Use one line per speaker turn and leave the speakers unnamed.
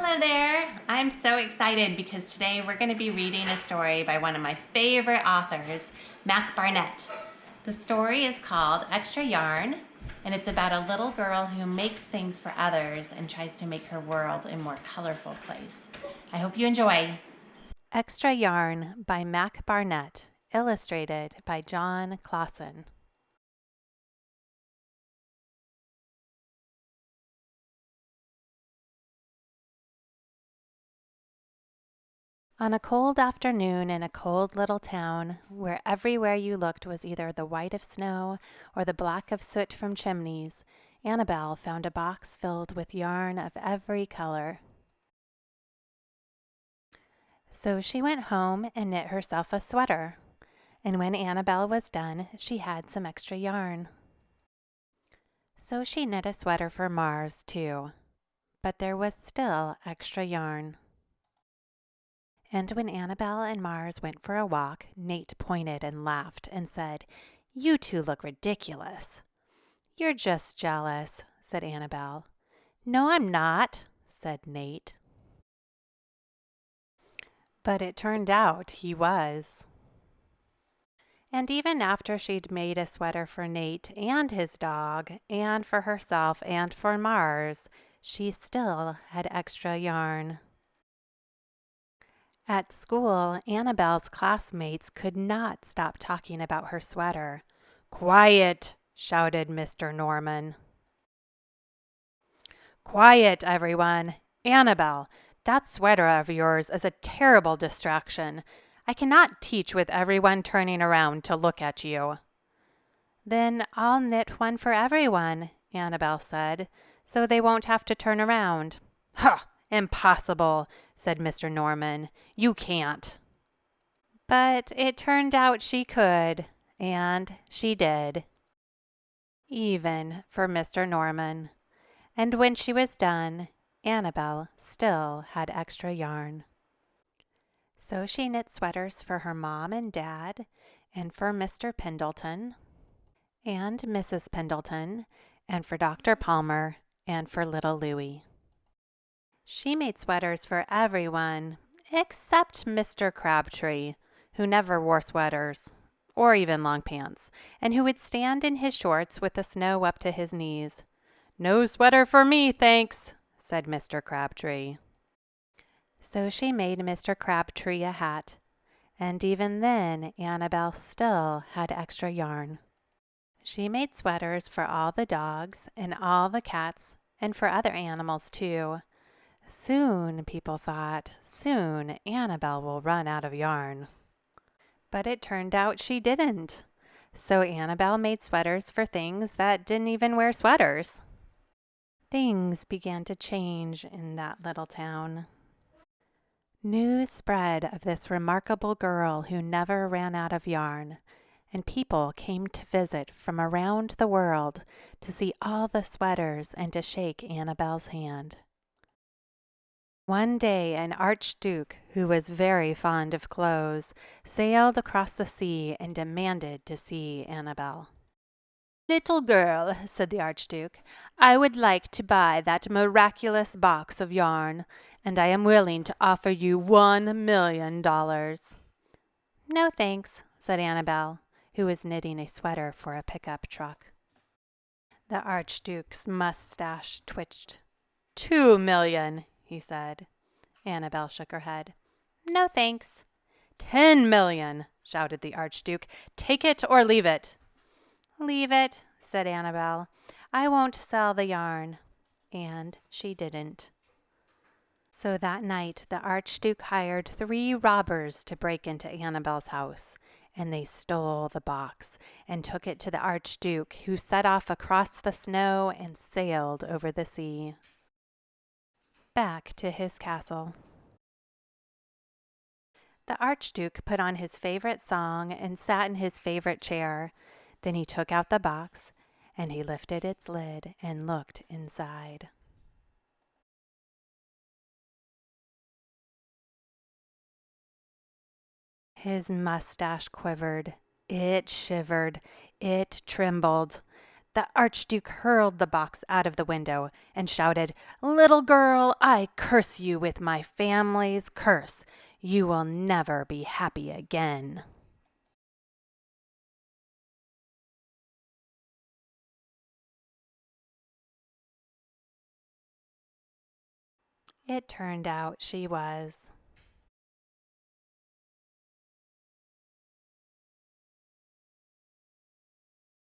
Hello there. I'm so excited because today we're going to be reading a story by one of my favorite authors, Mac Barnett. The story is called Extra Yarn, and it's about a little girl who makes things for others and tries to make her world a more colorful place. I hope you enjoy. Extra Yarn by Mac Barnett, illustrated by John Clausen. On a cold afternoon in a cold little town, where everywhere you looked was either the white of snow or the black of soot from chimneys, Annabelle found a box filled with yarn of every color. So she went home and knit herself a sweater. And when Annabelle was done, she had some extra yarn. So she knit a sweater for Mars, too. But there was still extra yarn. And when Annabelle and Mars went for a walk, Nate pointed and laughed and said, "You two look ridiculous." "You're just jealous," said Annabelle. "No, I'm not," said Nate. But it turned out he was. And even after she'd made a sweater for Nate and his dog, and for herself and for Mars, she still had extra yarn. At school, Annabelle's classmates could not stop talking about her sweater. "Quiet!" shouted Mr. Norman. "Quiet, everyone! Annabelle, that sweater of yours is a terrible distraction. I cannot teach with everyone turning around to look at you." "Then I'll knit one for everyone," Annabelle said, "so they won't have to turn around." "Ha! Impossible," said Mr. Norman. "You can't." But it turned out she could, and she did. Even for Mr. Norman. And when she was done, Annabelle still had extra yarn. So she knit sweaters for her mom and dad, and for Mr. Pendleton, and Mrs. Pendleton, and for Dr. Palmer, and for little Louie. She made sweaters for everyone, except Mr. Crabtree, who never wore sweaters, or even long pants, and who would stand in his shorts with the snow up to his knees. "No sweater for me, thanks," said Mr. Crabtree. So she made Mr. Crabtree a hat, and even then Annabelle still had extra yarn. She made sweaters for all the dogs and all the cats and for other animals too. Soon, people thought, soon Annabelle will run out of yarn. But it turned out she didn't. So Annabelle made sweaters for things that didn't even wear sweaters. Things began to change in that little town. News spread of this remarkable girl who never ran out of yarn, and people came to visit from around the world to see all the sweaters and to shake Annabelle's hand. One day an archduke, who was very fond of clothes, sailed across the sea and demanded to see Annabelle. "Little girl," said the archduke, "I would like to buy that miraculous box of yarn, and I am willing to offer you $1,000,000. "No, thanks," said Annabelle, who was knitting a sweater for a pickup truck. The archduke's mustache twitched. "2,000,000, he said. Annabelle shook her head. "No, thanks." "10,000,000, shouted the archduke. "Take it or leave it." "Leave it," said Annabelle. "I won't sell the yarn." And she didn't. So that night the archduke hired 3 robbers to break into Annabelle's house, and they stole the box and took it to the archduke, who set off across the snow and sailed over the sea. Back to his castle. The archduke put on his favorite song and sat in his favorite chair. Then he took out the box, and he lifted its lid and looked inside. His mustache quivered. It shivered. It trembled. The Archduke hurled the box out of the window and shouted, "Little girl, I curse you with my family's curse. You will never be happy again." It turned out she was.